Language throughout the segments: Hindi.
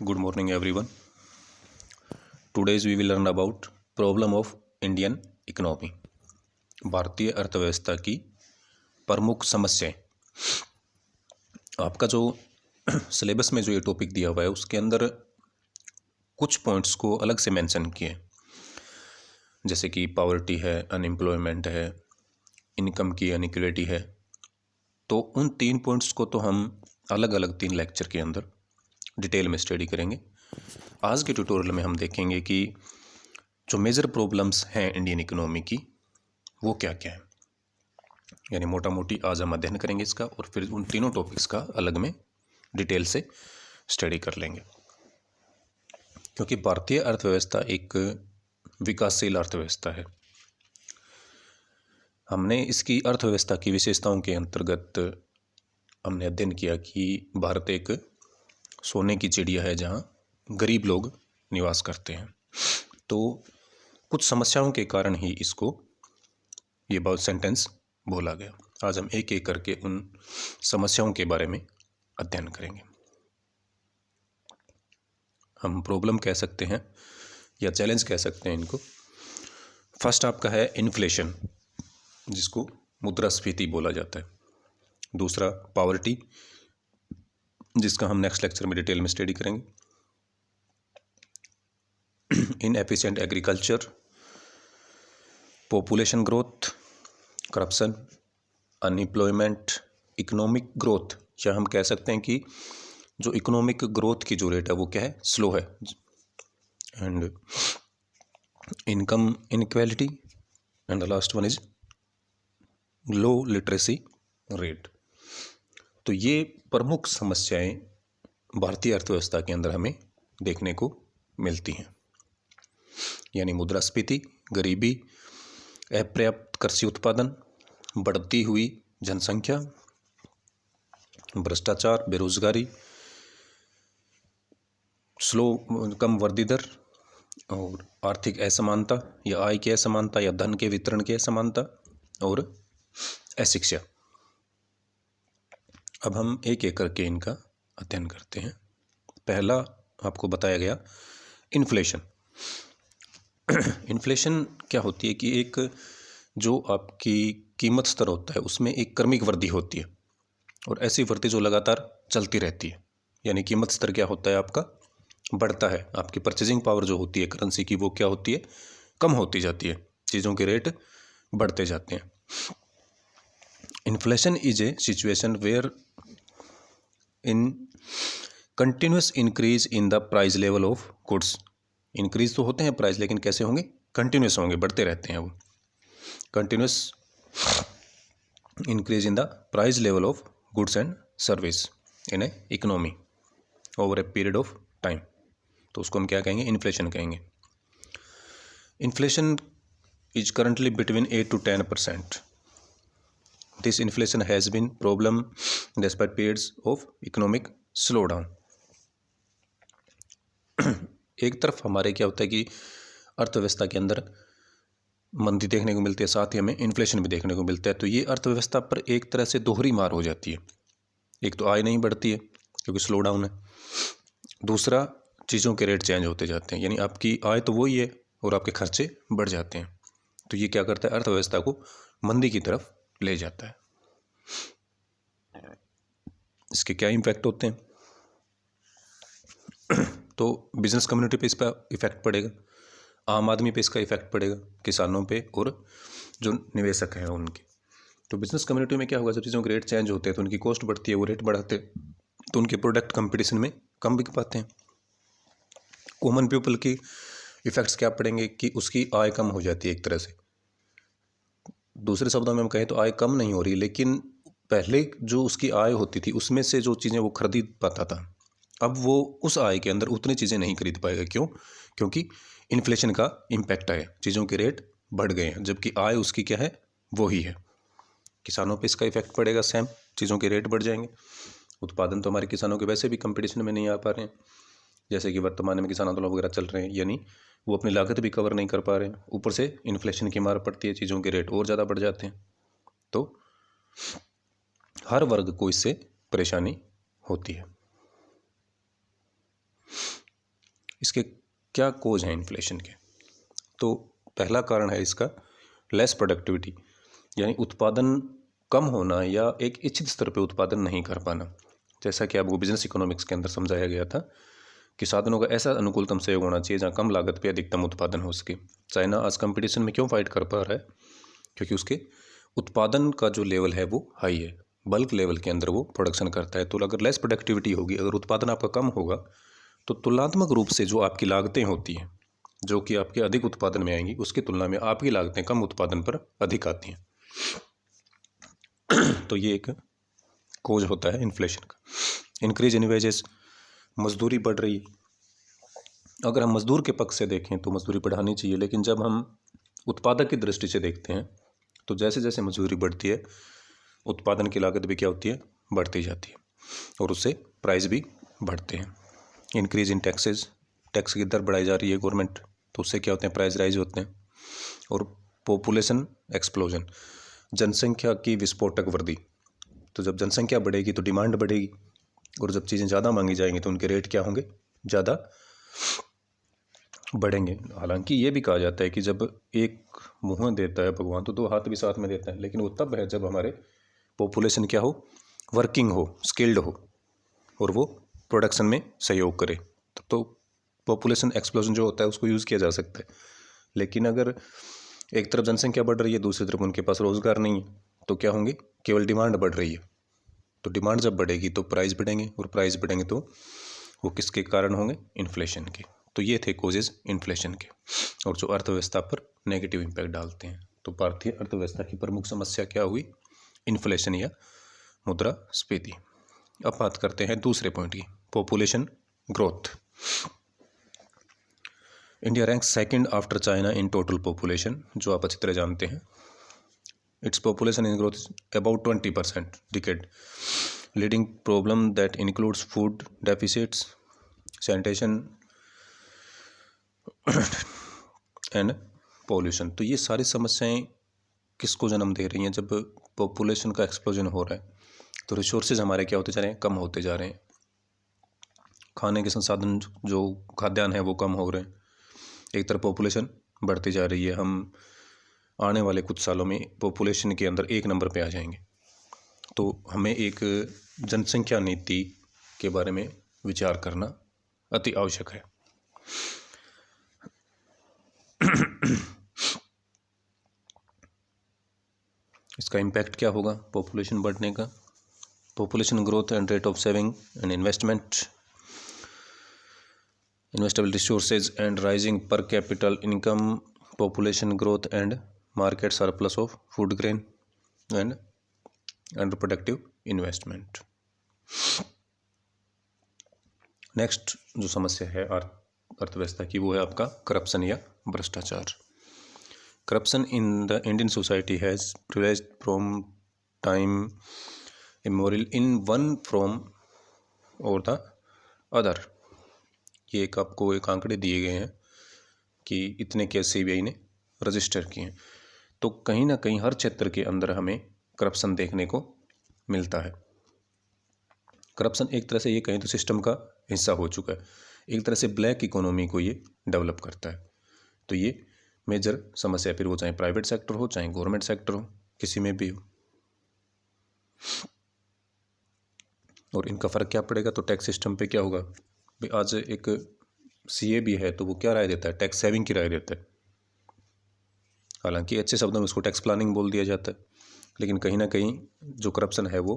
Good morning, everyone. Today's we will learn about problem of Indian economy. भारतीय अर्थव्यवस्था की प्रमुख समस्याएं। आपका जो सिलेबस में जो ये टॉपिक दिया हुआ है उसके अंदर कुछ पॉइंट्स को अलग से मेंशन किए, जैसे कि पॉवर्टी है, अनएम्प्लॉयमेंट है, इनकम की इनइक्वालिटी है। तो उन 3 पॉइंट्स को तो हम अलग अलग 3 लेक्चर के अंदर डिटेल में स्टडी करेंगे। आज के ट्यूटोरियल में हम देखेंगे कि जो मेजर प्रॉब्लम्स हैं इंडियन इकोनॉमी की वो क्या क्या है, यानी मोटा मोटी आज हम अध्ययन करेंगे इसका और फिर उन तीनों टॉपिक्स का अलग में डिटेल से स्टडी कर लेंगे। क्योंकि भारतीय अर्थव्यवस्था एक विकासशील अर्थव्यवस्था है। हमने इसकी अर्थव्यवस्था की विशेषताओं के अंतर्गत हमने अध्ययन किया कि भारत एक सोने की चिड़िया है जहाँ गरीब लोग निवास करते हैं। तो कुछ समस्याओं के कारण ही इसको ये बहुत सेंटेंस बोला गया। आज हम एक एक करके उन समस्याओं के बारे में अध्ययन करेंगे। हम प्रॉब्लम कह सकते हैं या चैलेंज कह सकते हैं इनको। फर्स्ट आपका है इन्फ्लेशन, जिसको मुद्रास्फीति बोला जाता है। दूसरा पॉवर्टी, जिसका हम नेक्स्ट लेक्चर में डिटेल में स्टडी करेंगे। Inefficient agriculture, population growth, corruption, unemployment, economic growth, या हम कह सकते हैं कि जो इकोनॉमिक ग्रोथ की जो रेट है वो क्या है, स्लो है, and income inequality, and the last one is low literacy rate. तो ये प्रमुख समस्याएं भारतीय अर्थव्यवस्था के अंदर हमें देखने को मिलती हैं, यानी मुद्रास्फीति, गरीबी, अपर्याप्त कृषि उत्पादन, बढ़ती हुई जनसंख्या, भ्रष्टाचार, बेरोजगारी, कम वृद्धि दर, और आर्थिक असमानता या आय की असमानता या धन के वितरण की असमानता, और अशिक्षा। अब हम एक एक करके इनका अध्ययन करते हैं। पहला आपको बताया गया इन्फ्लेशन। इन्फ्लेशन क्या होती है कि एक जो आपकी कीमत स्तर होता है उसमें एक क्रमिक वृद्धि होती है, और ऐसी वृद्धि जो लगातार चलती रहती है। यानी कीमत स्तर क्या होता है, आपका बढ़ता है। आपकी परचेजिंग पावर जो होती है करेंसी की वो क्या होती है, कम होती जाती है। चीज़ों के रेट बढ़ते जाते हैं। Inflation is a situation where in continuous increase in the price level of goods. Increase तो होते हैं प्राइस, लेकिन कैसे होंगे, कंटिन्यूस होंगे, बढ़ते रहते हैं वो। Continuous increase in the price level of goods and service in A economy over a period of time. तो उसको हम क्या कहेंगे, इन्फ्लेशन कहेंगे। Inflation is currently between 8 to 10%. This inflation has been problem despite periods of economic slowdown. एक तरफ हमारे क्या होता है कि अर्थव्यवस्था के अंदर मंदी देखने को मिलती है, साथ ही हमें इन्फ्लेशन भी देखने को मिलता है। तो ये अर्थव्यवस्था पर एक तरह से दोहरी मार हो जाती है। एक तो आय नहीं बढ़ती है क्योंकि स्लो डाउन है, दूसरा चीज़ों के रेट चेंज होते जाते हैं, यानी आपकी आय तो वही है और आपके खर्चे बढ़ जाते हैं। तो ये क्या करता है, अर्थव्यवस्था को मंदी की तरफ ले जाता है। इसके क्या इम्पैक्ट होते हैं, तो बिजनेस कम्युनिटी पे इसका इफेक्ट पड़ेगा, आम आदमी पे इसका इफेक्ट पड़ेगा, किसानों पे, और जो निवेशक हैं उनके। तो बिजनेस कम्युनिटी में क्या होगा, जब चीज़ों के रेट चेंज होते हैं तो उनकी कॉस्ट बढ़ती है, वो रेट बढ़ाते हैं तो उनके प्रोडक्ट कंपटीशन में कम बिक पाते हैं। कॉमन पीपल की इफेक्ट्स क्या पड़ेंगे कि उसकी आय कम हो जाती है एक तरह से। दूसरे शब्दों में हम कहें तो आय कम नहीं हो रही, लेकिन पहले जो उसकी आय होती थी उसमें से जो चीज़ें वो खरीद पाता था, अब वो उस आय के अंदर उतनी चीज़ें नहीं खरीद पाएगा। क्यों? क्योंकि इन्फ्लेशन का इम्पैक्ट आया, चीज़ों के रेट बढ़ गए हैं, जबकि आय उसकी क्या है, वो ही है। किसानों पे इसका इफेक्ट पड़ेगा, सेम, चीज़ों के रेट बढ़ जाएंगे। उत्पादन तो हमारे किसानों के वैसे भी कंपटीशन में नहीं आ पा रहे हैं, जैसे कि वर्तमान में किसान आंदोलन वगैरह चल रहे हैं, यानी वो अपनी लागत भी कवर नहीं कर पा रहे हैं। ऊपर से इन्फ्लेशन की मार पड़ती है, चीज़ों के रेट और ज़्यादा बढ़ जाते हैं। तो हर वर्ग को इससे परेशानी होती है। इसके क्या कोज हैं इन्फ्लेशन के? तो पहला कारण है इसका लेस प्रोडक्टिविटी, यानी उत्पादन कम होना या एक इच्छित स्तर पे उत्पादन नहीं कर पाना। जैसा कि आपको बिजनेस इकोनॉमिक्स के अंदर समझाया गया था कि साधनों का ऐसा अनुकूलतम सहयोग होना चाहिए जहाँ कम लागत पे अधिकतम उत्पादन हो सके। चाइना आज कंपटीशन में क्यों फाइट कर पा रहा है? क्योंकि उसके उत्पादन का जो लेवल है वो हाई है, बल्क लेवल के अंदर वो प्रोडक्शन करता है। तो अगर लेस प्रोडक्टिविटी होगी, अगर उत्पादन आपका कम होगा, तो तुलनात्मक रूप से जो आपकी लागतें होती हैं, जो कि आपके अधिक उत्पादन में आएंगी, उसकी तुलना में आपकी लागतें कम उत्पादन पर अधिक आती हैं। तो ये एक कोज होता है इन्फ्लेशन का। इंक्रीज इन वेजेस, मजदूरी बढ़ रही है। अगर हम मजदूर के पक्ष से देखें तो मजदूरी बढ़ानी चाहिए, लेकिन जब हम उत्पादक की दृष्टि से देखते हैं तो जैसे जैसे मजदूरी बढ़ती है, उत्पादन की लागत भी क्या होती है? बढ़ती जाती है, और उससे प्राइस भी बढ़ते हैं। इंक्रीज इन टैक्सेस, टैक्स की दर बढ़ाई जा रही है गवर्नमेंट, तो उससे क्या होते हैं? प्राइस राइज होते हैं। और पॉपुलेशन एक्सप्लोजन, जनसंख्या की विस्फोटक वृद्धि। तो जब जनसंख्या बढ़ेगी तो डिमांड बढ़ेगी, और जब चीज़ें ज़्यादा मांगी जाएंगी तो उनके रेट क्या होंगे? ज़्यादा बढ़ेंगे। हालांकि ये भी कहा जाता है कि जब एक मुँह देता है भगवान तो दो हाथ भी साथ में देता है, लेकिन वो तब है जब हमारे पॉपुलेशन क्या हो? वर्किंग हो, स्किल्ड हो, और वो प्रोडक्शन में सहयोग करे, तब तो पॉपुलेशन एक्सप्लोजन जो होता है उसको यूज़ किया जा सकता है। लेकिन अगर एक तरफ जनसंख्या बढ़ रही है, दूसरी तरफ उनके पास रोज़गार नहीं है, तो क्या होंगे? केवल डिमांड बढ़ रही है। तो डिमांड जब बढ़ेगी तो प्राइस बढ़ेंगे, और प्राइस बढ़ेंगे तो वो किसके कारण होंगे? इन्फ्लेशन के। तो ये थे कोजेज इन्फ्लेशन के, और जो अर्थव्यवस्था पर नेगेटिव इम्पैक्ट डालते हैं। तो भारतीय अर्थव्यवस्था की प्रमुख समस्या क्या हुई? इन्फ्लेशन या मुद्रास्फीति। अब बात करते हैं दूसरे पॉइंट की, population growth. India rank second after China in total population, जो आप अच्छी तरह जानते हैं। Its population in growth about 20% decade, leading problem that includes food deficits, sanitation and pollution. तो ये सारी समस्याएं किसको जन्म दे रही हैं? जब पॉपुलेशन का एक्सप्लोजन हो रहा है तो रिसोर्सेज हमारे क्या होते जा रहे हैं? कम होते जा रहे हैं। खाने के संसाधन, जो खाद्यान्न है, वो कम हो रहे हैं। एक तरफ पॉपुलेशन बढ़ती जा रही है, हम आने वाले कुछ सालों में पॉपुलेशन के अंदर एक नंबर पे आ जाएंगे। तो हमें एक जनसंख्या नीति के बारे में विचार करना अति आवश्यक है। इसका इम्पैक्ट क्या होगा पॉपुलेशन बढ़ने का? Population growth and rate of saving and investment, investable resources and rising per capital income, population growth and market surplus of food grain and under productive investment. Next जो समस्या है अर्थव्यवस्था की, वो है आपका करप्शन या भ्रष्टाचार। Corruption in the Indian society has prevailed from time immemorial in one form or the other. ये एक आपको एक आंकड़े दिए गए हैं कि इतने केस CBI ने रजिस्टर किए हैं। तो कहीं ना कहीं हर क्षेत्र के अंदर हमें करप्शन देखने को मिलता है। करप्शन एक तरह से ये कहें तो सिस्टम का हिस्सा हो चुका है, एक तरह से ब्लैक इकोनॉमी को ये डेवलप करता है। तो ये मेजर समस्या, फिर वो चाहे प्राइवेट सेक्टर हो चाहे गवर्नमेंट सेक्टर हो, किसी में भी हो। और इनका फ़र्क क्या पड़ेगा? तो टैक्स सिस्टम पे क्या होगा भाई? आज एक CA भी है तो वो क्या राय देता है? टैक्स सेविंग की राय देता है। हालांकि अच्छे शब्दों में उसको टैक्स प्लानिंग बोल दिया जाता है, लेकिन कहीं ना कहीं जो करप्शन है वो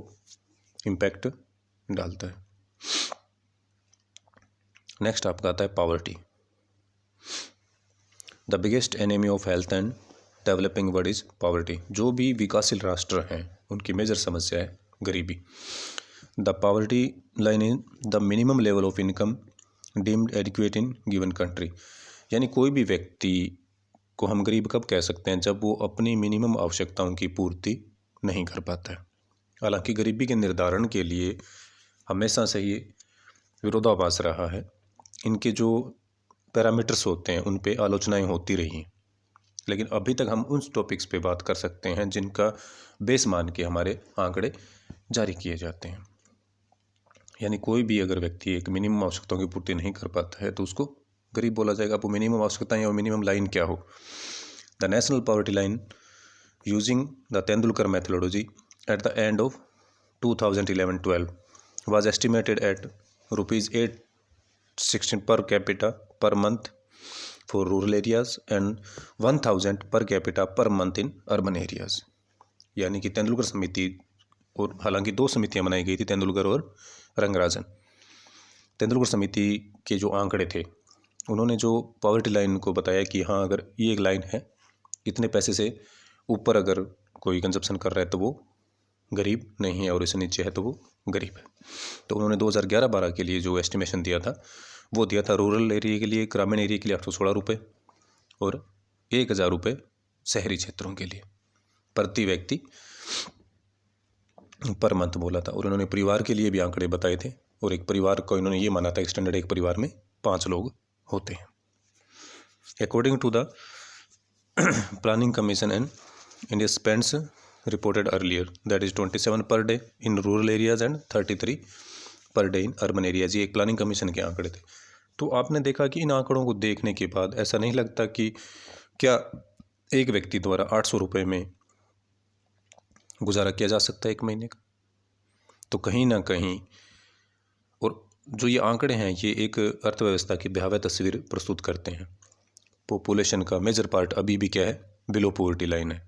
इम्पैक्ट डालता है। नेक्स्ट आपका आता है poverty. The biggest enemy of health and developing world is poverty. जो भी विकासशील राष्ट्र हैं उनकी मेजर समस्या है गरीबी। The poverty line in the minimum level of income deemed adequate in given country. यानी कोई भी व्यक्ति को हम गरीब कब कह सकते हैं? जब वो अपनी मिनिमम आवश्यकताओं की पूर्ति नहीं कर पाता है। हालांकि गरीबी के निर्धारण के लिए हमेशा से ये विरोधाभास रहा है। इनके जो पैरामीटर्स होते हैं उन पे आलोचनाएं होती रही हैं, लेकिन अभी तक हम उन टॉपिक्स पे बात कर सकते हैं जिनका बेस मान के हमारे आंकड़े जारी किए जाते हैं। यानी कोई भी अगर व्यक्ति एक मिनिमम आवश्यकताओं की पूर्ति नहीं कर पाता है तो उसको गरीब बोला जाएगा, आपको मिनिमम आवश्यकताएं और मिनिमम लाइन क्या हो। The national poverty line using the Tendulkar methodology at the end of 2011-12 was estimated at rupees 816 per capita per month for rural areas and 1000 per capita per month in urban areas। यानी कि तेंदुलकर समिति, और हालांकि 2 समितियां बनाई गई थी, तेंदुलकर और रंगराजन। तेंदुलकर समिति के जो आंकड़े थे, उन्होंने जो पॉवर्टी लाइन को बताया कि हाँ, अगर ये एक लाइन है, इतने पैसे से ऊपर अगर कोई कंजप्शन कर रहा है तो वो गरीब नहीं है, और इससे नीचे है तो वो गरीब है। तो उन्होंने 2011-12 के लिए जो एस्टिमेशन दिया था वो दिया था रूरल एरिया के लिए, ग्रामीण एरिया के लिए 816 रुपये और 1000 रुपये शहरी क्षेत्रों के लिए प्रति व्यक्ति पर मंथ बोला था। और उन्होंने परिवार के लिए भी आंकड़े बताए थे, और एक परिवार को इन्होंने ये माना था स्टैंडर्ड, एक परिवार में 5 लोग होते हैं। According to the planning commission and India spends reported earlier, that is 27 per day in rural areas and 33 per day in urban areas। ये एक प्लानिंग कमीशन के आंकड़े थे। तो आपने देखा कि इन आंकड़ों को देखने के बाद ऐसा नहीं लगता कि क्या एक व्यक्ति द्वारा 800 रुपये में गुजारा किया जा सकता है एक महीने का? तो कहीं ना कहीं, और जो ये आंकड़े हैं ये एक अर्थव्यवस्था की भयावह तस्वीर प्रस्तुत करते हैं। पॉपुलेशन का मेजर पार्ट अभी भी क्या है, बिलो पॉवर्टी लाइन है।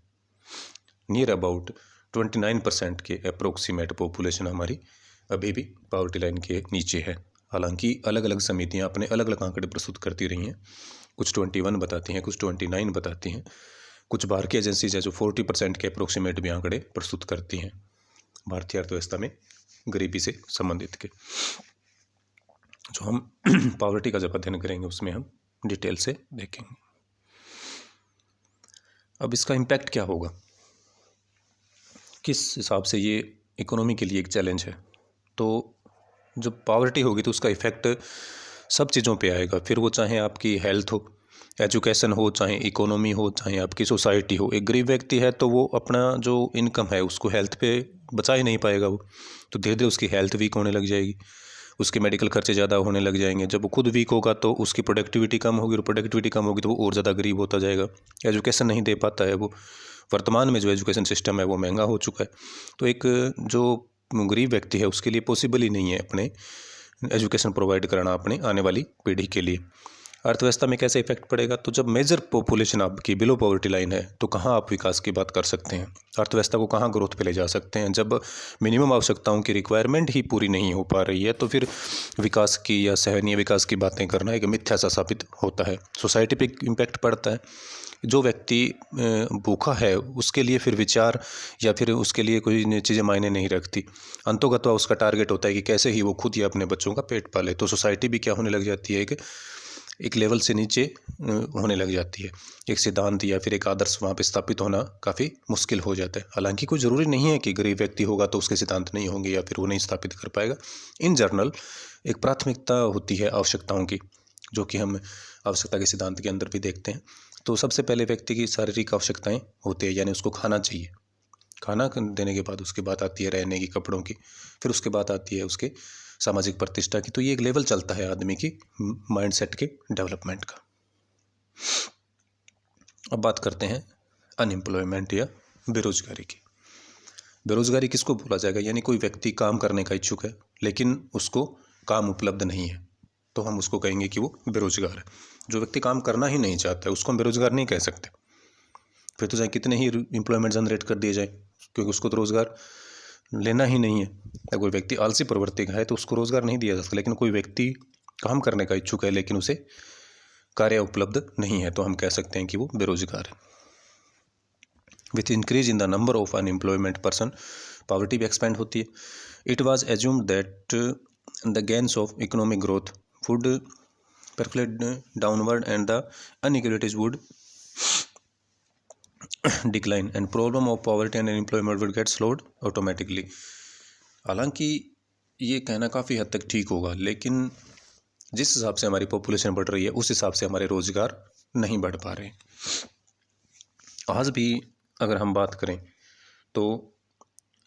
नियर अबाउट 29% के अप्रोक्सीमेट पॉपुलेशन हमारी अभी भी पॉवर्टी लाइन के नीचे है। हालांकि अलग अलग समितियां अपने अलग अलग आंकड़े प्रस्तुत करती रही हैं, कुछ 21 बताती हैं, कुछ 29 बताती हैं, कुछ बाहर की एजेंसीज है जो 40% के अप्रोक्सीमेट भी आंकड़े प्रस्तुत करती हैं भारतीय अर्थव्यवस्था में गरीबी से संबंधित के। जो हम पॉवर्टी का जब अध्ययन करेंगे उसमें हम डिटेल से देखेंगे। अब इसका इम्पैक्ट क्या होगा, किस हिसाब से ये इकोनॉमी के लिए एक चैलेंज है। तो जब पॉवर्टी होगी तो उसका इफ़ेक्ट सब चीज़ों पे आएगा, फिर वो चाहे आपकी हेल्थ हो, एजुकेशन हो, चाहे इकोनॉमी हो, चाहे आपकी सोसाइटी हो। एक गरीब व्यक्ति है तो वो अपना जो इनकम है उसको हेल्थ पे बचा ही नहीं पाएगा, वो तो धीरे धीरे उसकी हेल्थ वीक होने लग जाएगी, उसके मेडिकल खर्चे ज़्यादा होने लग जाएंगे। जब वो खुद वीक होगा तो उसकी प्रोडक्टिविटी कम होगी, और प्रोडक्टिविटी कम होगी तो वो और ज़्यादा गरीब होता जाएगा। एजुकेशन नहीं दे पाता है वो, वर्तमान में जो एजुकेशन सिस्टम है वो महंगा हो चुका है। तो एक जो गरीब व्यक्ति है उसके लिए पॉसिबल ही नहीं है अपने एजुकेशन प्रोवाइड कराना अपने आने वाली पीढ़ी के लिए। अर्थव्यवस्था में कैसे इफेक्ट पड़ेगा, तो जब मेजर पॉपुलेशन आपकी बिलो पॉवर्टी लाइन है तो कहाँ आप विकास की बात कर सकते हैं, अर्थव्यवस्था को कहाँ ग्रोथ पे ले जा सकते हैं। जब मिनिमम आवश्यकताओं की रिक्वायरमेंट ही पूरी नहीं हो पा रही है तो फिर विकास की या सराहनीय विकास की बातें करना एक मिथ्या सा साबित होता है। सोसाइटी पे इम्पैक्ट पड़ता है। जो व्यक्ति भूखा है उसके लिए फिर विचार या फिर उसके लिए कोई चीज़ें मायने नहीं रखती। अंतोगत्वा उसका टारगेट होता है कि कैसे ही वो खुद या अपने बच्चों का पेट पाले। तो सोसाइटी भी क्या होने लग जाती है, एक लेवल से नीचे होने लग जाती है। एक सिद्धांत या फिर एक आदर्श वहाँ पे स्थापित होना काफ़ी मुश्किल हो जाता है। हालांकि कोई ज़रूरी नहीं है कि गरीब व्यक्ति होगा तो उसके सिद्धांत नहीं होंगे या फिर वो नहीं स्थापित कर पाएगा। इन जनरल एक प्राथमिकता होती है आवश्यकताओं की, जो कि हम आवश्यकता के सिद्धांत के अंदर भी देखते हैं। तो सबसे पहले व्यक्ति की शारीरिक आवश्यकताएं होती है, यानी उसको खाना चाहिए। खाना देने के बाद उसके बाद आती है रहने की, कपड़ों की, फिर उसके बाद आती है उसके सामाजिक प्रतिष्ठा की। तो ये एक लेवल चलता है आदमी की माइंडसेट के डेवलपमेंट का। अब बात करते हैं अनएम्प्लॉयमेंट या बेरोजगारी की। बेरोजगारी किसको बोला जाएगा, यानी कोई व्यक्ति काम करने का इच्छुक है लेकिन उसको काम उपलब्ध नहीं है, तो हम उसको कहेंगे कि वो बेरोजगार है। जो व्यक्ति काम करना ही नहीं चाहता है उसको हम बेरोजगार नहीं कह सकते। फिर तो चाहे कितने ही एम्प्लॉयमेंट जनरेट कर दिए जाए, क्योंकि उसको तो रोज़गार लेना ही नहीं है। अगर कोई व्यक्ति आलसी प्रवृत्ति का है तो उसको रोज़गार नहीं दिया जा सकता। लेकिन कोई व्यक्ति काम करने का इच्छुक है लेकिन उसे कार्य उपलब्ध नहीं है, तो हम कह सकते हैं कि वो बेरोजगार है। With increase in the number of unemployment person, poverty भी एक्सपेंड होती है। It was assumed that the gains of economic growth would percolate downward and the inequalities would decline and problem of poverty and unemployment would get slowed automatically। हालांकि ये कहना काफ़ी हद तक ठीक होगा, लेकिन जिस हिसाब से हमारी पॉपुलेशन बढ़ रही है उस हिसाब से हमारे रोज़गार नहीं बढ़ पा रहे। आज भी अगर हम बात करें तो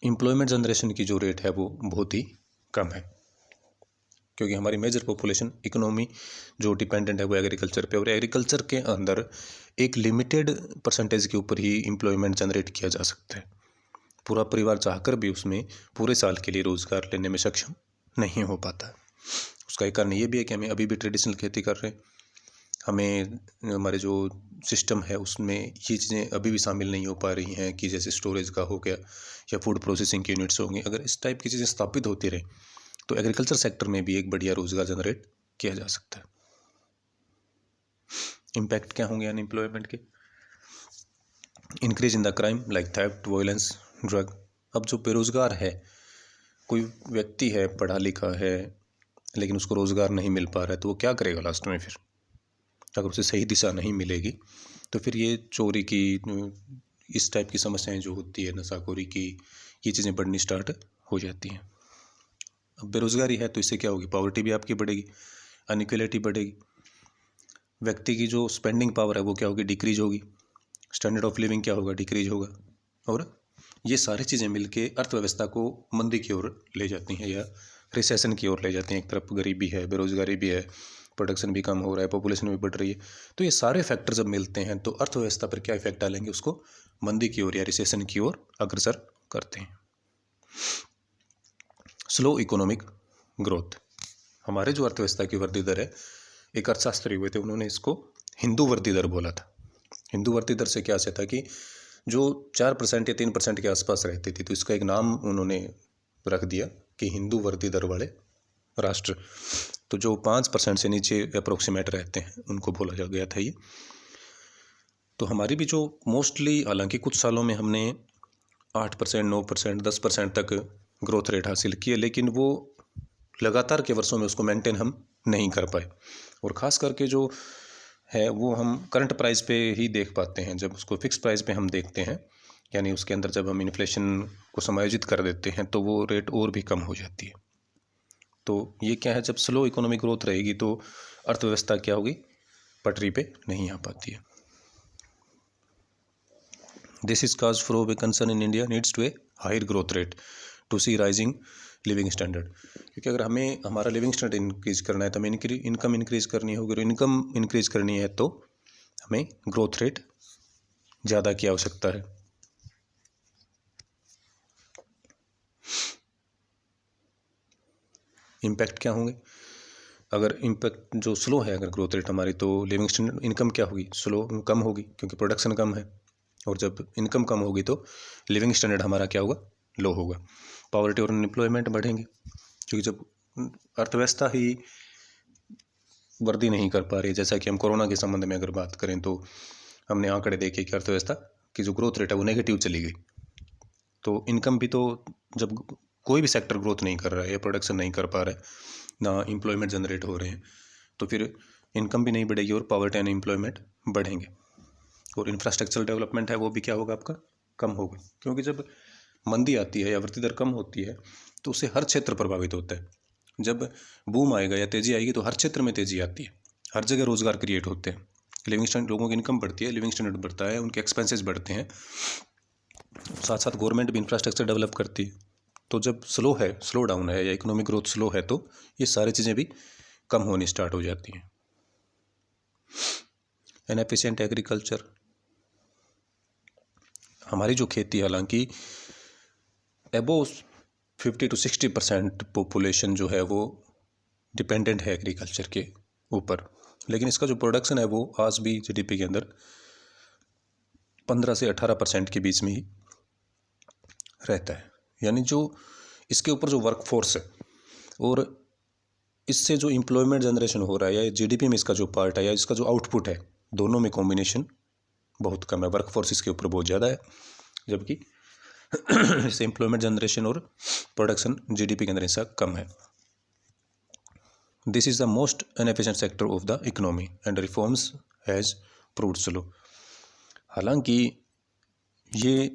एम्प्लॉयमेंट जनरेशन की जो रेट है वो बहुत ही कम है, क्योंकि हमारी मेजर पॉपुलेशन इकोनॉमी जो डिपेंडेंट है वो एग्रीकल्चर पे, और एग्रीकल्चर के अंदर एक लिमिटेड परसेंटेज के ऊपर ही एम्प्लॉयमेंट जनरेट किया जा सकता है। पूरा परिवार चाहकर भी उसमें पूरे साल के लिए रोज़गार लेने में सक्षम नहीं हो पाता। उसका एक कारण ये भी है कि हमें अभी भी ट्रेडिशनल खेती कर रहे हैं, हमें हमारे जो सिस्टम है उसमें ये चीज़ें अभी भी शामिल नहीं हो पा रही हैं कि जैसे स्टोरेज का हो गया या फूड प्रोसेसिंग की यूनिट्स होंगी। अगर इस टाइप की चीज़ें स्थापित होती रहे तो एग्रीकल्चर सेक्टर में भी एक बढ़िया रोज़गार जनरेट किया जा सकता है। इम्पैक्ट क्या होंगे अनएम्प्लॉयमेंट के? Increase in the crime like theft, violence, drug. अब जो बेरोज़गार है, कोई व्यक्ति है पढ़ा लिखा है लेकिन उसको रोज़गार नहीं मिल पा रहा है, तो वो क्या करेगा लास्ट में? फिर अगर उसे सही दिशा नहीं मिलेगी तो फिर ये चोरी की, इस टाइप की समस्याएं जो होती है, नशाखोरी की, ये चीज़ें बढ़नी स्टार्ट हो जाती हैं। अब बेरोज़गारी है तो इससे क्या होगी? पॉवर्टी भी आपकी बढ़ेगी, अनइक्वलिटी बढ़ेगी, व्यक्ति की जो स्पेंडिंग पावर है वो क्या होगी? डिक्रीज होगी, स्टैंडर्ड ऑफ लिविंग क्या होगा? डिक्रीज होगा। और ये सारी चीज़ें मिलके अर्थव्यवस्था को मंदी की ओर ले जाती हैं या रिसेशन की ओर ले जाती हैं। एक तरफ गरीबी है, बेरोज़गारी भी है, प्रोडक्शन भी कम हो रहा है, पॉपुलेशन भी बढ़ रही है, तो ये सारे फैक्टर जब मिलते हैं तो अर्थव्यवस्था पर क्या इफेक्ट डालेंगे? उसको मंदी की ओर या रिसेशन की ओर अग्रसर करते हैं। Slow economic growth. हमारे जो अर्थव्यवस्था की वृद्धि दर है, एक अर्थशास्त्री हुए थे, उन्होंने इसको हिंदू वृद्धि दर बोला था। हिंदू वृद्धि दर से क्या से था कि जो 4% या 3% के आसपास रहती थी, तो इसका एक नाम उन्होंने रख दिया कि हिंदू वृद्धि दर वाले राष्ट्र। तो जो 5% से नीचे अप्रोक्सीमेट रहते हैं उनको बोला जा गया था ये। तो हमारी भी जो मोस्टली, हालांकि कुछ सालों में हमने 8%, 9%, 10% तक ग्रोथ रेट हासिल की है, लेकिन वो लगातार के वर्षों में उसको मेंटेन हम नहीं कर पाए। और ख़ास करके जो है वो हम करंट प्राइस पे ही देख पाते हैं। जब उसको फिक्स प्राइस पे हम देखते हैं, यानी उसके अंदर जब हम इन्फ्लेशन को समायोजित कर देते हैं तो वो रेट और भी कम हो जाती है। तो ये क्या है, जब स्लो इकोनॉमिक ग्रोथ रहेगी तो अर्थव्यवस्था क्या होगी? पटरी पे नहीं आ पाती है। This is cause for a concern in India needs to a higher growth rate to see rising living standard. क्योंकि अगर हमें हमारा लिविंग स्टैंडर्ड इंक्रीज करना है तो हमें इनकम इंक्रीज करनी होगी, और इनकम इंक्रीज करनी है तो हमें ग्रोथ रेट ज़्यादा की आवश्यकता है। इम्पैक्ट क्या होंगे? अगर इम्पैक्ट जो स्लो है, अगर ग्रोथ रेट हमारी, तो लिविंग स्टैंडर्ड, इनकम क्या होगी? स्लो, कम होगी, क्योंकि प्रोडक्शन कम है। और जब इनकम कम होगी तो लिविंग स्टैंडर्ड हमारा क्या होगा? लो होगा। पॉवर्टी और अनएम्प्लॉयमेंट बढ़ेंगे, क्योंकि जब अर्थव्यवस्था ही वृद्धि नहीं कर पा रही, जैसा कि हम कोरोना के संबंध में अगर बात करें तो हमने आंकड़े देखे कि अर्थव्यवस्था की जो ग्रोथ रेट है वो नेगेटिव चली गई। तो इनकम भी, तो जब कोई भी सेक्टर ग्रोथ नहीं कर रहा है या प्रोडक्शन नहीं कर पा रहा है, ना एम्प्लॉयमेंट जनरेट हो रहे हैं, तो फिर इनकम भी नहीं बढ़ेगी और पॉवर्टी एंड एम्प्लॉयमेंट बढ़ेंगे। और इंफ्रास्ट्रक्चरल डेवलपमेंट है वो भी क्या होगा? आपका कम होगा, क्योंकि जब मंदी आती है या वृद्धि दर कम होती है तो उससे हर क्षेत्र प्रभावित होता है। जब बूम आएगा या तेज़ी आएगी तो हर क्षेत्र में तेज़ी आती है, हर जगह रोज़गार क्रिएट होते हैं, लिविंग स्टैंडर्ड, लोगों की इनकम बढ़ती है, लिविंग स्टैंडर्ड बढ़ता है, उनके एक्सपेंसेस बढ़ते हैं, साथ साथ गवर्नमेंट भी इंफ्रास्ट्रक्चर डेवलप करती है। तो जब स्लो है, स्लो डाउन है या इकोनॉमिक ग्रोथ स्लो है तो ये सारी चीज़ें भी कम होनी स्टार्ट हो जाती हैं। Inefficient agriculture. हमारी जो खेती, हालांकि अबोव 50 to 60% पॉपुलेशन जो है वो डिपेंडेंट है एग्रीकल्चर के ऊपर, लेकिन इसका जो प्रोडक्शन है वो आज भी जीडीपी के अंदर 15 से 18% के बीच में ही रहता है। यानी जो इसके ऊपर जो वर्कफोर्स है और इससे जो एम्प्लॉयमेंट जनरेशन हो रहा है या जीडीपी में इसका जो पार्ट है या इसका जो आउटपुट है, दोनों में कॉम्बिनेशन बहुत कम है। वर्कफोर्स इसके ऊपर बहुत ज़्यादा है, जबकि इससे एम्प्लॉयमेंट जनरेशन और प्रोडक्शन जीडीपी के अंदर हिस्सा कम है। This is the most inefficient sector of the economy and reforms has proved slow. हालांकि ये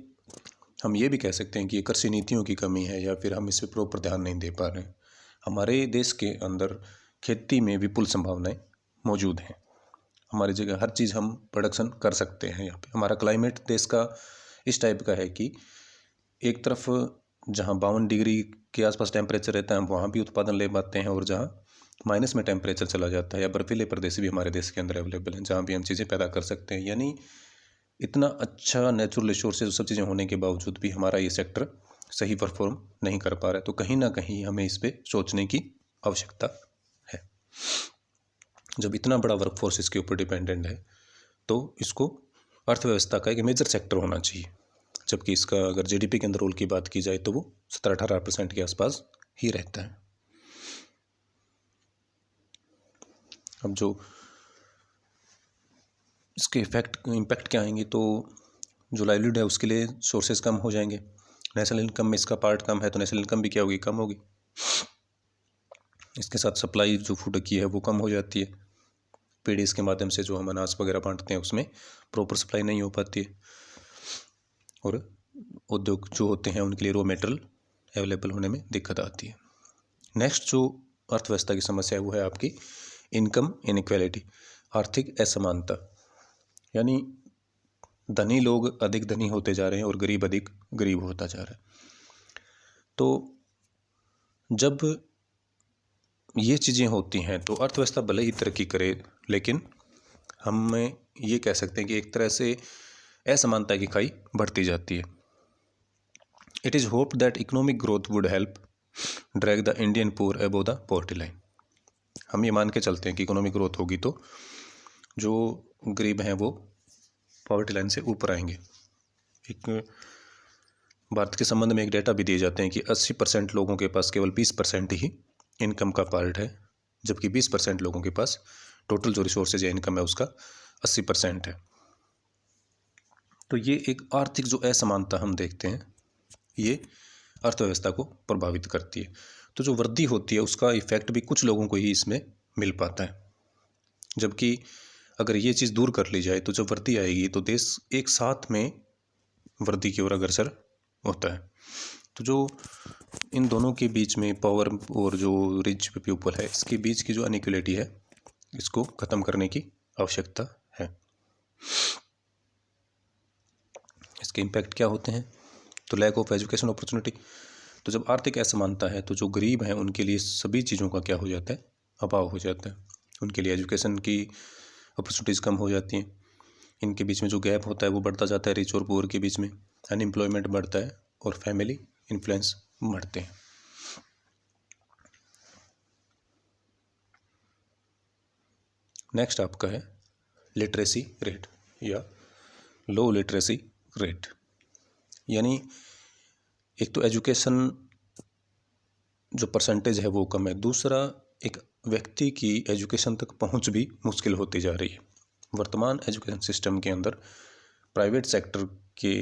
हम ये भी कह सकते हैं कि ये कृषि नीतियों की कमी है या फिर हम इस पर प्रॉपर ध्यान नहीं दे पा रहे हैं। हमारे देश के अंदर खेती में विपुल संभावनाएं मौजूद हैं, हमारी जगह हर चीज़ हम प्रोडक्शन कर सकते हैं। यहाँ पे हमारा क्लाइमेट देश का इस टाइप का है कि एक तरफ जहाँ 52 डिग्री के आसपास टेम्परेचर रहता है हम वहाँ भी उत्पादन ले पाते हैं, और जहाँ माइनस में टेम्परेचर चला जाता है, या बर्फीले प्रदेश भी हमारे देश के अंदर अवेलेबल हैं जहाँ भी हम चीज़ें पैदा कर सकते हैं। यानी इतना अच्छा नेचुरल रिसोर्सेज सब चीज़ें होने के बावजूद भी हमारा ये सेक्टर सही परफॉर्म नहीं कर पा रहा है। तो कहीं ना कहीं हमें इस पर सोचने की आवश्यकता है। जब इतना बड़ा वर्कफोर्स इसके ऊपर डिपेंडेंट है तो इसको अर्थव्यवस्था का एक मेजर सेक्टर होना चाहिए, जबकि इसका अगर जीडीपी के अंदर रोल की बात की जाए तो वो 17-18% के आसपास ही रहता है। अब जो इसके इम्पैक्ट क्या आएंगे, तो जो लाइवलीहुड है उसके लिए सोर्सेज कम हो जाएंगे। नेशनल इनकम में इसका पार्ट कम है तो नेशनल इनकम भी क्या होगी, कम होगी। इसके साथ सप्लाई जो फूड की है वो कम हो जाती है। पीडीएस के माध्यम से जो हम अनाज वगैरह बांटते हैं उसमें प्रॉपर सप्लाई नहीं हो पाती है, और उद्योग जो होते हैं उनके लिए रॉ मटेरियल अवेलेबल होने में दिक्कत आती है। नेक्स्ट जो अर्थव्यवस्था की समस्या है वो है आपकी इनकम इनइक्वालिटी, आर्थिक असमानता। यानी धनी लोग अधिक धनी होते जा रहे हैं और गरीब अधिक गरीब होता जा रहा है। तो जब ये चीज़ें होती हैं तो अर्थव्यवस्था भले ही तरक्की करे, लेकिन हम ये कह सकते हैं कि एक तरह से असमानता की खाई बढ़ती जाती है। It is hoped that economic growth would help drag the Indian poor above the poverty line. हम ये मान के चलते हैं कि इकोनॉमिक ग्रोथ होगी तो जो गरीब हैं वो पॉवर्टी लाइन से ऊपर आएंगे। एक भारत के संबंध में एक डेटा भी दिए जाते हैं कि 80% लोगों के पास केवल 20% ही इनकम का पार्ट है, जबकि 20% लोगों के पास टोटल जो रिसोर्सेज या इनकम है उसका 80% है। तो ये एक आर्थिक जो असमानता हम देखते हैं ये अर्थव्यवस्था को प्रभावित करती है। तो जो वृद्धि होती है उसका इफेक्ट भी कुछ लोगों को ही इसमें मिल पाता है, जबकि अगर ये चीज़ दूर कर ली जाए तो जब वृद्धि आएगी तो देश एक साथ में वृद्धि की ओर अग्रसर होता है। तो जो इन दोनों के बीच में पावर और जो रिच पीपल है इसके बीच की जो अनइक्वलिटी है इसको ख़त्म करने की आवश्यकता है। इसके इम्पैक्ट क्या होते हैं, तो लैक ऑफ एजुकेशन अपॉर्चुनिटी। तो जब आर्थिक असमानता है तो जो गरीब हैं उनके लिए सभी चीज़ों का क्या हो जाता है, अभाव हो जाता है। उनके लिए एजुकेशन की अपॉर्चुनिटीज़ कम हो जाती हैं। इनके बीच में जो गैप होता है वो बढ़ता जाता है, रिच और पुअर के बीच में अनएम्प्लॉयमेंट बढ़ता है और फैमिली इन्फ्लुएंस बढ़ते हैं। नेक्स्ट आपका है लिटरेसी रेट या लो लिटरेसी रेट। यानी एक तो एजुकेशन जो परसेंटेज है वो कम है, दूसरा एक व्यक्ति की एजुकेशन तक पहुंच भी मुश्किल होती जा रही है। वर्तमान एजुकेशन सिस्टम के अंदर प्राइवेट सेक्टर के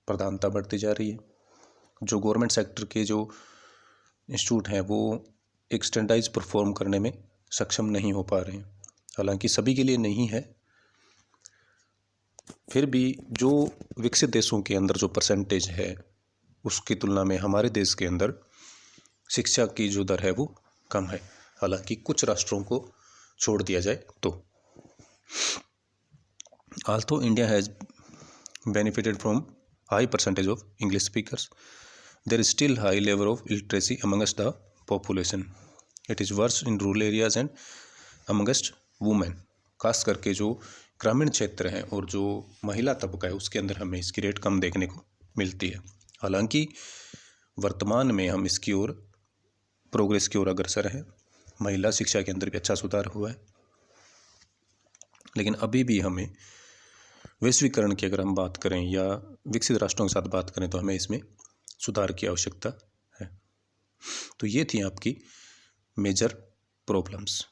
प्रधानता बढ़ती जा रही है। जो गवर्नमेंट सेक्टर के जो इंस्टीट्यूट हैं वो एक स्टैंडर्डाइज परफॉर्म करने में सक्षम नहीं हो पा रहे हैं। हालांकि सभी के लिए नहीं है, फिर भी जो विकसित देशों के अंदर जो परसेंटेज है उसकी तुलना में हमारे देश के अंदर शिक्षा की जो दर है वो कम है। हालांकि कुछ राष्ट्रों को छोड़ दिया जाए तो although India has benefited from high percentage of English speakers, there is still high level of illiteracy amongst the population. It is worse in rural areas and amongst women. खास करके जो ग्रामीण क्षेत्र हैं और जो महिला तबका है उसके अंदर हमें इसकी रेट कम देखने को मिलती है। हालांकि वर्तमान में हम इसकी ओर प्रोग्रेस की ओर अग्रसर है, महिला शिक्षा के अंदर भी अच्छा सुधार हुआ है, लेकिन अभी भी हमें वैश्वीकरण की अगर हम बात करें या विकसित राष्ट्रों के साथ बात करें तो हमें इसमें सुधार की आवश्यकता है। तो ये थी आपकी मेजर प्रॉब्लम्स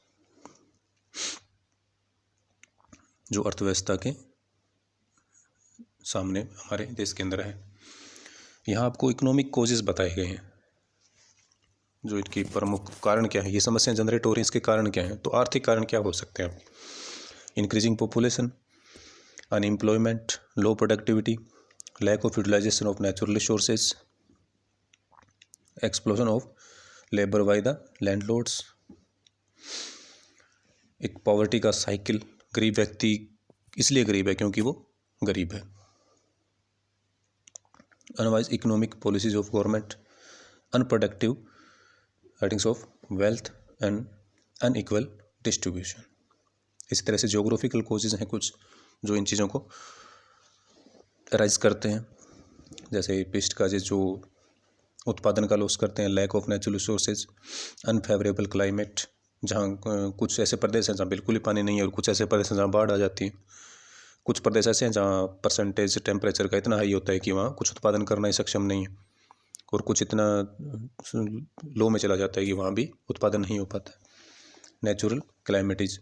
जो अर्थव्यवस्था के सामने हमारे देश के अंदर है। यहाँ आपको इकोनॉमिक कॉजेज़ बताए गए हैं, जो इनकी प्रमुख कारण क्या है, ये समस्याएं जनरेट हो रही हैं, इसके कारण क्या हैं। तो आर्थिक कारण क्या हो सकते हैं, increasing population, unemployment, low productivity, lack of utilization of natural resources, explosion of labour by the landlords, एक पॉवर्टी का साइकिल, गरीब व्यक्ति इसलिए गरीब है क्योंकि वो गरीब है, unwise economic policies of government, unproductive writings of wealth and unequal distribution. इसी तरह से ज्योग्राफिकल कॉजेज़ हैं कुछ जो इन चीज़ों को राइज करते हैं, जैसे पेस्ट का जो उत्पादन का लॉस करते हैं, lack of natural resources, unfavourable climate, जहाँ कुछ ऐसे प्रदेश हैं जहाँ बिल्कुल ही पानी नहीं है और कुछ ऐसे प्रदेश हैं जहाँ बाढ़ आ जाती है, कुछ प्रदेश ऐसे हैं जहाँ परसेंटेज टेम्परेचर का इतना हाई होता है कि वहाँ कुछ उत्पादन करना ही सक्षम नहीं है, और कुछ इतना लो में चला जाता है कि वहाँ भी उत्पादन नहीं हो पाता। नेचुरल क्लाइमेटीज,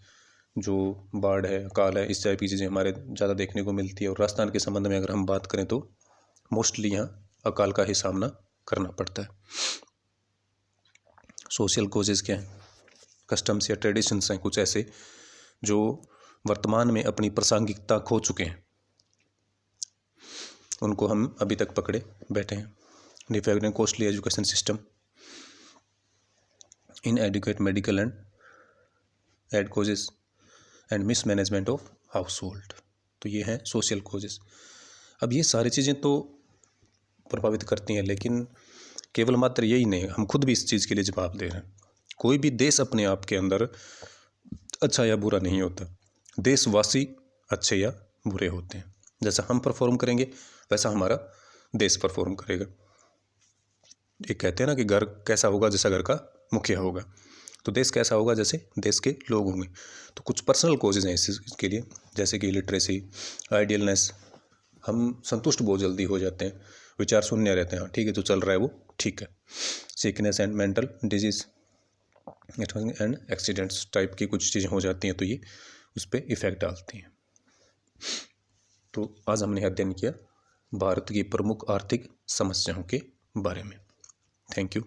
जो बाढ़ है, अकाल है, इस टाइप की चीज़ें हमारे ज़्यादा देखने को मिलती है। और राजस्थान के संबंध में अगर हम बात करें तो मोस्टली यहाँ अकाल का ही सामना करना पड़ता है। सोशल कोजेज़ क्या हैं? कस्टम्स या ट्रेडिशंस हैं कुछ ऐसे जो वर्तमान में अपनी प्रासंगिकता खो चुके हैं, उनको हम अभी तक पकड़े बैठे हैं। Defect in costly education system, inadequate medical and aid causes and mismanagement of household. तो ये हैं सोशल कोजेस। अब ये सारी चीज़ें तो प्रभावित करती हैं, लेकिन केवल मात्र यही नहीं, हम खुद भी इस चीज़ के लिए जवाब दे रहे हैं। कोई भी देश अपने आप के अंदर अच्छा या बुरा नहीं होता, देशवासी अच्छे या बुरे होते हैं। जैसा हम परफॉर्म करेंगे वैसा हमारा देश परफॉर्म करेगा। एक कहते हैं ना कि घर कैसा होगा जैसा घर का मुखिया होगा, तो देश कैसा होगा जैसे देश के लोग होंगे। तो कुछ पर्सनल कॉजेज़ हैं इसके लिए, जैसे कि लिटरेसी, आइडियलनेस, हम संतुष्ट बहुत जल्दी हो जाते हैं, विचार शून्य रहते हैं, हाँ ठीक है जो चल रहा है वो ठीक है। Sickness and mental disease and accidents type की कुछ चीज़ें हो जाती हैं, तो ये उस पर इफ़ेक्ट डालती हैं। तो आज हमने अध्ययन किया भारत की प्रमुख आर्थिक समस्याओं के बारे में। Thank you.